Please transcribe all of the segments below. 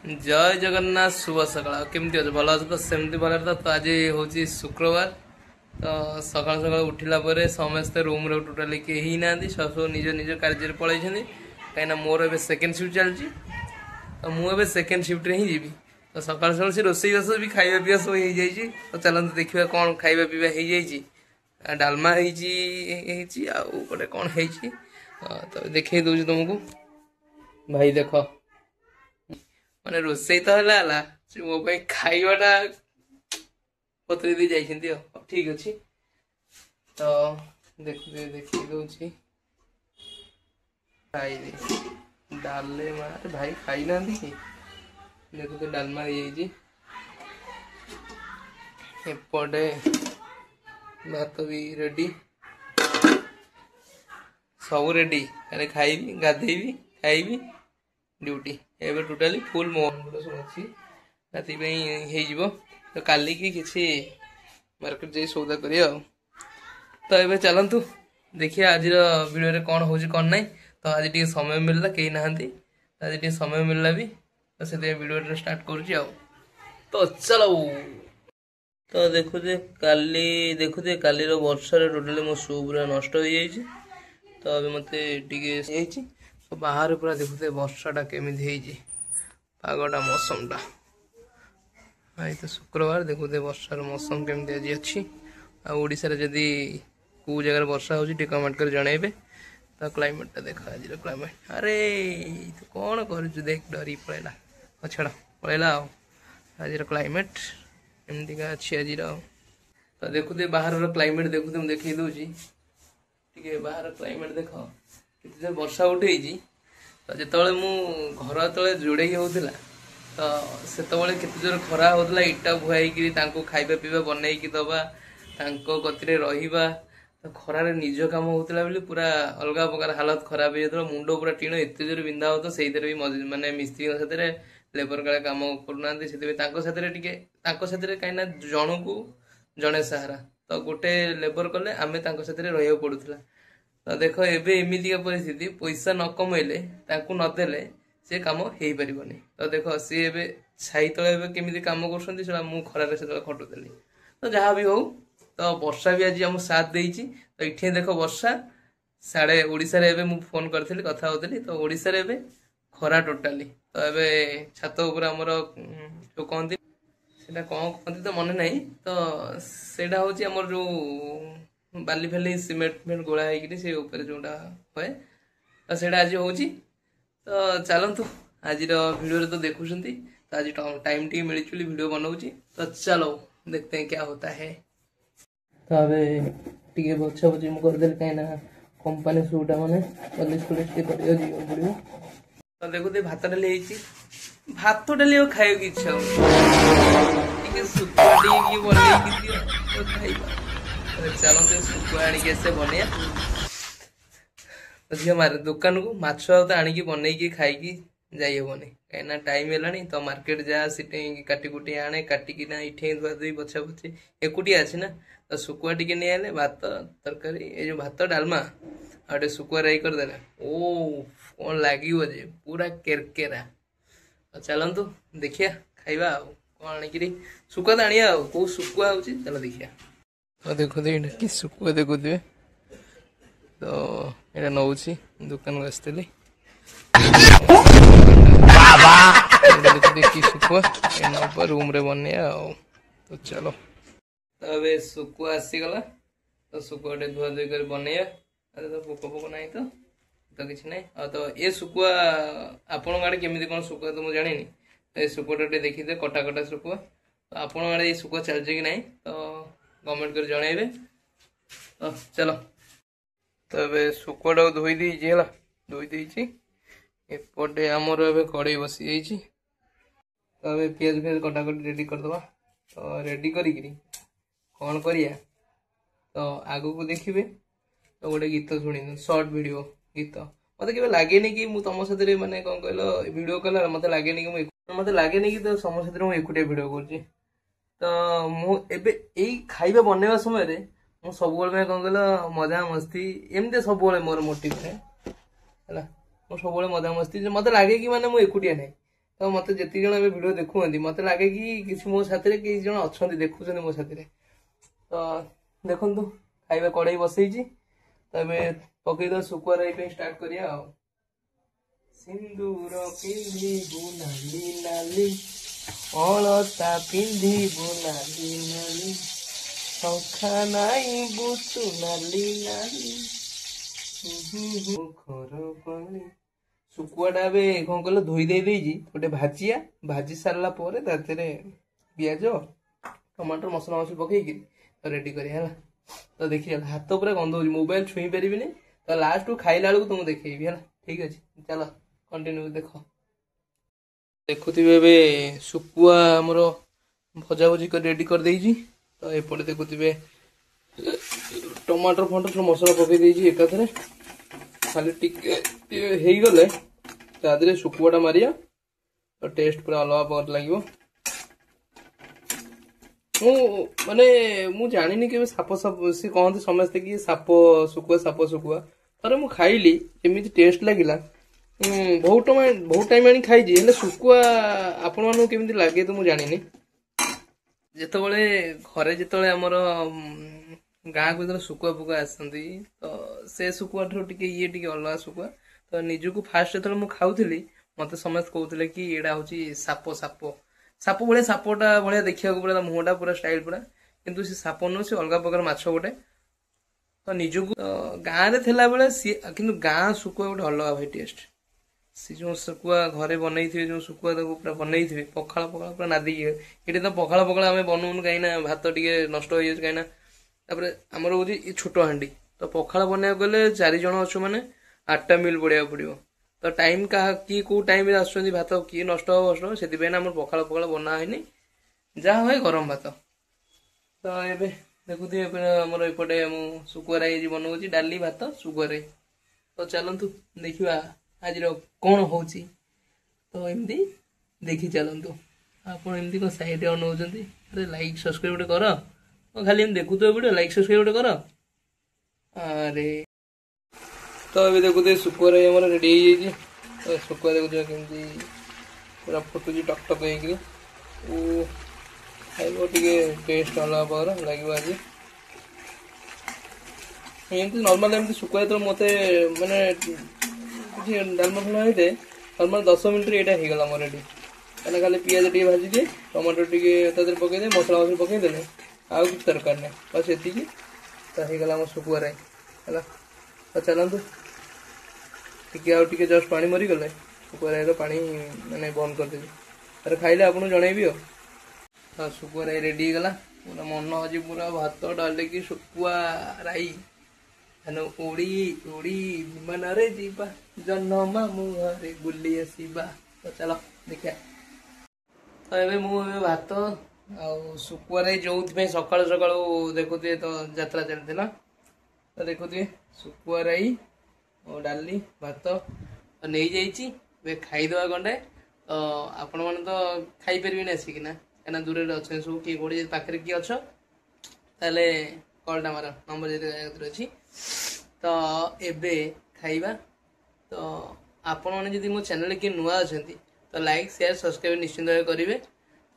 जय जगन्नाथ शुभ सकाल केमती अच्छे भल अच्छे तो सेमती भल तो आज हूँ शुक्रवार तो सका सका उठिला समस्ते रूम रे टोटाली कहीं ना सब निज निज कार्य पलि कहीं मोर ए सेकेंड शिफ्ट चलती तो मुझे सेकेंड शिफ्ट रे ही जी तो सका सका से रोसई बास भी खाଇବା पीवा सब हो जाए तो चलते देखा कौन खाଇବା पीवा हो जाए डालमा गोटे कौन है तो देखे दूसरी तुमको भाई देख माने रोसई तो है मो खाइबाटा पतरी दी जाइए ठीक अच्छे तो देखी दूसरी खाई डालमा भाई खाई ना देखते डालमा एपटे भात भी रेडी सब रेडी खाली खाइबी गाधेबी खाइबी ड्यूटी एवं टोटाली फुल मोहन अच्छी राति तो काली की किसी मार्केट जाई सौदा करिया तो ये चलतु देखिए आज वीडियो कौन हो कौन ना तो आज टे समय मिलला कहीं ना आज टे समय मिलला भी तो से वीडियो स्टार्ट कर तो चलो तो देखुचे देखुचे काली वर्षा टोटाली मो शू पूरा नष्ट हो जाए तो अभी मत तो बाहर पूरा देखुते वर्षाटा केमी पागटा मौसमटा आज तो शुक्रवार देखुते वर्षार मौसम केमी आज अच्छी आशार जदि कौ जगह वर्षा हो कमेंट कर जनइबे तो क्लाइमेटा देख आज क्लाइमेट अरे तो कौन कर देख डरी पड़ेगा छड़ा पड़ेगा आज क्लाइमेट एमती अच्छी आज तो देखुते बाहर क्लाइमेट देखुते मुझे देखी दूसरी टे बाहर क्लाइमेट देख कि वर्षा उठे तो जिते मु घर तले जोड़े होता तो से केते जोर खरा होता इटा भुआई खाइबा पीवा बनईकी दबा गति रहा तो खरार निज कम होता बोली पूरा अलग प्रकार हालत खराब हो जाता मुंड पूरा टीण एत जोर बिंधा हो तो से भी मानने मिस्त्री साथ लेबर काले कम करना कहीं जन को जड़े सहारा तो गोटे लेबर कले आम रहा पड़ूला तो देख एबे एमितिका परिस्थिति पैसा न कमैले नदेले सी कम हो पारनी तो देख सी ए छाई तले केमी कम कर खरारे से खटुली तो जहाँ भी हो तो वर्षा भी आज आम साथ देती तो ये देख वर्षा साढ़े ओडिशा रे मु फोन करी कथा होती तो ओडिशा रे खरा टोटाली तो ये छात उपर आमर जो कहती से कौन कहती तो मन ना तो सेटा हूँ आमर जो बाली फाली सीमेंट फेमेंट गोला होकर जोटा हुए तो सेटा आज हो तो चलतु आज वीडियो तो देखुं तो आज टाइम टी मिली वीडियो बनाऊँ तो चलो देखते हैं क्या होता है तो अबे टे बछा बची मुझे करदेली कहीं कंपानी सूटा मैंने पलिस पुलिस पड़ो तो देखते भात डाली भात डाली खाई की इच्छा चलते शुखुआ आसे बनया तो झील मार दुकान को माछ आणिकी बनईकी खाई जाइबनी कहीं टाइम है तो मार्केट जा काटी कुटी आने काटिकी इठे धुआ धुई बछा बछी एकुटिया अच्छी ना तो शुखुआ टी नहीं आने भात तरकारी ये जो भात डालमा आटे शुखुआ राई करदे ओ कौन लगे पूरा केरकेरा तो चलतु देखिया खाइबा कौन आणिकी शुखुआ तो आनिया कौ शुखुआ हो चलो देखिया तो देखते कि शुखुआ देखुए तो ये नौ दुकान को आसती देखी शुखुआ रूम रे बनया तो चलो तो अब शुखुआ आसीगला तो शुखुआ धुआ धुई कर बनया तो पोक पोक ना तो किसी ना तो ये शुखुआ आपण आड़े केमी कौन शुखुआ तो मुझे जानी तो ये शुखुआ देखी कटा कटा शुखुआ तो आपण आड़े ये शुखुआ चलचे कि ना तो कमेंट कर जनइबे तो चलो तो ये शुखुआ धोई देला धोई देपटे आमर ए कड़े बसी जाइए तो ये पियाज फियाज कटाकटी रेडी करदे तो रेडी करी कौन करिया तो आगु को देखिए तो गोटे गीत शुणी शॉर्ट वीडियो गीत मत के लगे कि मुझे तुम साथ मैंने कौन कह वीडियो कला मत लगे कि मत लगे कि तो सम साथ एकुटिया वीडियो कर तो मुझे खाइबा बनवा समय मु सब कौन कह मजा मस्ती एमती सब मोर मोटिव है सब मजा मस्ती मत लगे कि माने मु एकुटिया नहीं तो मत जी जन वीडियो देखुं मत लगे कि किसी मो साथी किसी जन अच्छा देखुं मो साथी तो देखु खाଇବା कड़े बसई तो पकईद शुकुआ राई स्टार्ट करिया सिंदूर पिंधिबु नाली नाली अलता पिंधिबु नाली नाली शंखा नाई बुतु नाली नाली घर पानी शुकुआटा कौन कल धोई गोटे भाजिया भाजी सारा पर पिज टमाटर मसला मसली पकईकि तो रेडी कर तो देखिए हाथ पूरा गंध हो मोबाइल छुई पारि तो लास्ट को खाइला बेलू तुमको देखेबी है ठीक अच्छे चलो कंटिन्यू देख देखुवे शुकुआ आमर भजा भुजी कर रेडी कर देइछि तो एपटे देखुवे टमाटर फमाटर सब मसला पकई एकाथरे खाली टिके गले तादरे शुकुआटा मारिया तो टेस्ट पूरा अलग प्रकार लगे माने मु जानी के साप साप सी कहते समस्ते कि साप शुकुआ थरे मु खाइली एमती टेस्ट लगिला बहुत टाइम आनी खाई शुकुआ आपण मानू केमती लगे तो मु जानी जिते घरे जिते आमर गाँ को शुकुआ फुकुआ आसती तो से शुकुआ टे ये टे अलग शुकुआ तो निजक फास्ट जो मुझे खाऊली मत समस्त कहते कि यहाँ हूँ साप साप साप भाया सापटा भाया देखा पूरा मुहटा पूरा स्टाइल पूरा किंतु से साप नुह से अलग प्रकार माछ गोटे तो निजक गाँव में थिला बेले सी कि गाँ शुकुआ गोटे अलग भाई टेस्ट सी जो शुकुआ घरे बनई थे जो शुकुआ पूरा बनई थे पखाड़ पखाड़ पूरा नादी ये तो पखाड़ पखाड़ आम बनाऊन कहीं भात टे नष्ट हो जाए कहीं आमर हूँ छोट हाँडी तो पखाड़ बनवा गले 4 जन अच्छु मैंने 8टा मिल बढ़िया पड़ो तो टाइम क्या किए कौ टाइम आस भात किए नष्ट हो से पखाड़ पखाड़ बना है जहाँ हुए गरम भात तो ये देखुए आमर एपटे शुकुआ राई बनाऊँगी डाली भात शुकुआ राई तो चलतु देखा आज कौन हो तो एमती देखी चलतु आप कौन साइड अनाउंट अरे लाइक सब्सक्राइब गोटे कर तो खाली देखु तो वीडियो लाइक सब्सक्राइब गोटे कर अरे तो ये देखुए शुकुआ राई आम रेडी हो शुकुआ देखुए केमती पूरा फुटुची टक टक हो खाइब टे टेस्ट अलग प्रकार लगे आज एमती नॉर्मल एमती शुकुआ तो मत माने डालमा फलमा होते नॉर्मल 10 मिनट यहाँ होगा मोर रेडी कहना खाली पिज टे भाजी दिए टमाटो टे पकईदे मसला मसली पकईदे आउ कि दरकार नहीं बस ये तो होगा आम शुकुआ राई है तो चलतु टे जस्ट पानी मरीगले शुकुआ राई पानी मैंने बंद करदेवी अरे खाइले आपको जनइबी तो शुकुआ राई रेडी होगा पूरा मन आज पूरा भात डाल कि शुकुआ राई उड़ी उड़ी विमान रे जीवा जन्म मुहरे बुली आसवा तो चलो देखा तो ये मुझे भात शुकुआ राई जो सकाल सकाल देखुए तो यात्रा चलता तो देखुए शुकुआ राई और डाली भात तो नहीं जाइए खाईदे गंडे तो आपण मैंने तो खाईपर आसिकिना कहीं दूर अच्छे सब किए कौटे पाखे किए अच्छ ताले कलटा मार नंबर जो अच्छी तो एबे खाइबा तो आपण मैंने जब मो चैनल किए नुआ अच्छा तो लाइक शेयर सब्सक्राइब निश्चिंत भाव करेंगे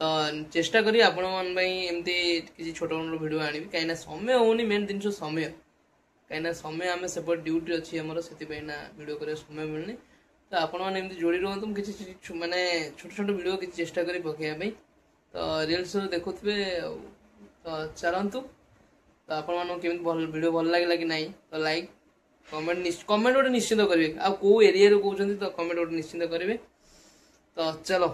तो चेष्टा करी आपण एमती किसी छोट मोट भिड आनी कहीं समय होनी मेन जिन समय कहीं समय आम सेपट ड्यूटी अच्छी आमर से भिड कर समय मिलनी तो आपण मैंने जोड़ी रुहतु किसी माने छोट छोट भिड किसी चेष्टा करी पकड़ा तो रिल्स देखुए तो चलतु तो आपण केमी भिड भल लगे कि नहीं तो लाइक कमेंट गोटे निश्चित करेंगे आ कौ एरिया कहते तो कमेंट गोटे निश्चित करेंगे तो चलो